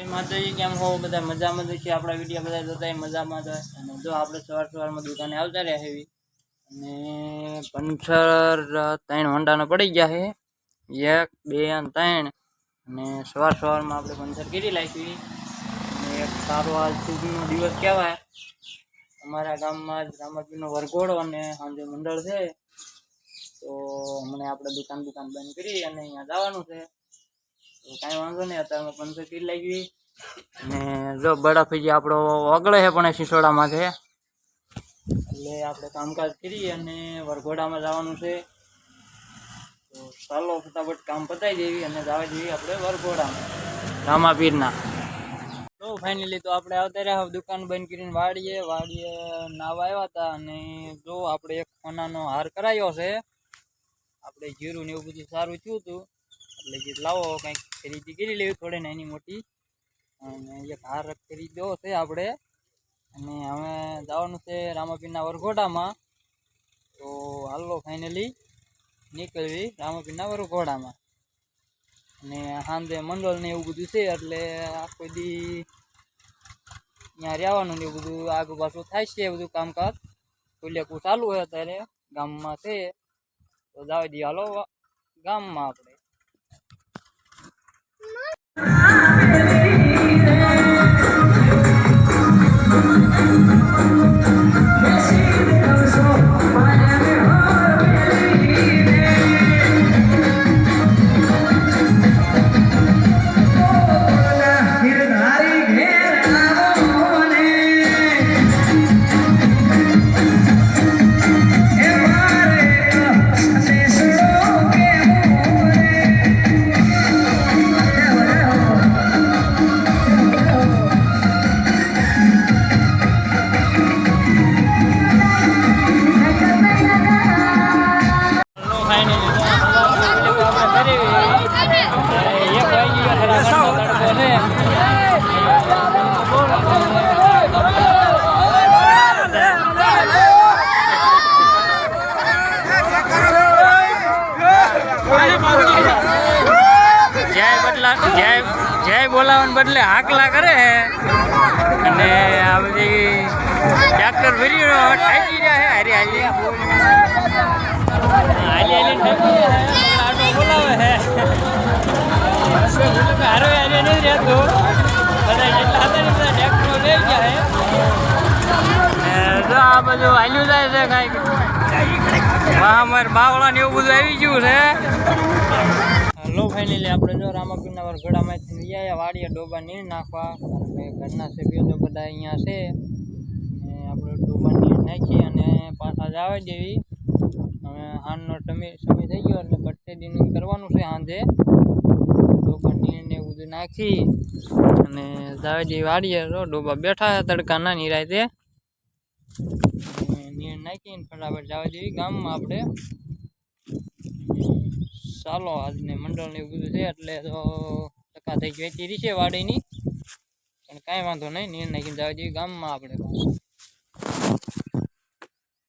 માતાજી કેમ હો બધા મજામાં જ છે। આપણા વિડીયો બધા જોતા મજામાં જ અને જો આપણે સવારમાં દુકાને આવતા રહ્યા હેવી અને પંચર 3 હોન્ડાનો પડી ગયા છે 1 2 અને 3 અને સવારમાં આપણે પંચર કરી નાખી અને એક સારો આજ શુભનો દિવસ કહેવાય। અમારા ગામમાં જ રામાપીરનો વરઘોડો અને સાંજે મંડળ છે તો મને આપણે દુકાન બંધ કરી અને અહીંયા જવાનું છે તો કાંઈ વાંધો નહીં। અત્યારે પંચર કરી લાગી અને જો બરફજી આપણો ઓગળે છે પણ સિસોડામાં છે એટલે આપણે કામકાજ કરી અને વરઘોડામાં જવાનું છે તો ચાલો ફટાફટ કામ પતાવી દેવી અને જવા દેવી આપણે વરઘોડામાં રામાપીરના। તો ફાઇનલી તો આપણે આવતા રહ્યા દુકાન બંધ કરીને વાડીએ નાવા આવ્યા હતા અને જો આપણે એક સોનાનો હાર કરાયો છે। આપણે જીરું ને એવું બધું સારું થયું હતું એટલે જે લાવો કંઈક ખરીદી કરી લેવી થોડી નાની મોટી અને એક હાર ખરીદ્યો છે આપણે અને હવે જવાનું છે રામાપીરના વરઘોડામાં તો હાલો ફાઇનલી નીકળવી રામાપીરના વરઘોડામાં અને સાંજે મંડળ ને એવું બધું છે એટલે આખો દી ત્યાં રહેવાનું ને એવું બધું આગુ પાછું થાય છે બધું કામકાજ ખુલ્લેકું ચાલુ હોય અત્યારે ગામમાં છે તો જવા દઈએ હાલો ગામમાં આપણે। જય બોલાવવાને બદલે હાકલા કરે અને આ બધી ટ્રેક્ટર ભરી ઠાકી રહ્યા છે હારી આટો બોલાવે છે હારો હારે નહીં રહેતો બધા જેટલા હતા ને બધા ટ્રેક્ટરો લઈ ગયા છે જો આ બધું હાલ્યું જાય છે કાંઈક અમારે બાવળા ને એવું બધું આવી ગયું છે। લો ફાઇનલી આપણે જો રામાપીરના વરઘોડામાંથી આવ્યા વાડીએ ડોબા નીર નાખવા ઘરના સભ્યો તો બધા અહીંયા છે અને આપણે ડોબા નીર નાખી અને પાછા જવા દેવી। હવે હાનનો સમય થઈ ગયો એટલે બટેદીનું કરવાનું છે સાંજે ડોબા નીર ને એવું બધું નાખી અને જવા દેવી વાડીએ તો ડોબા બેઠા છે તડકાના નિરાયતે નીર નાખીને ફટાફટ જવા દેવી ગામમાં આપણે। ચાલો આજને મંડળ ને એવું બધું છે એટલે તો ટકા થઈ વેચી રહી છે વાડીની પણ કાંઈ વાંધો નહીં નીર નાખીને જવા દઈએ ગામમાં આપણે।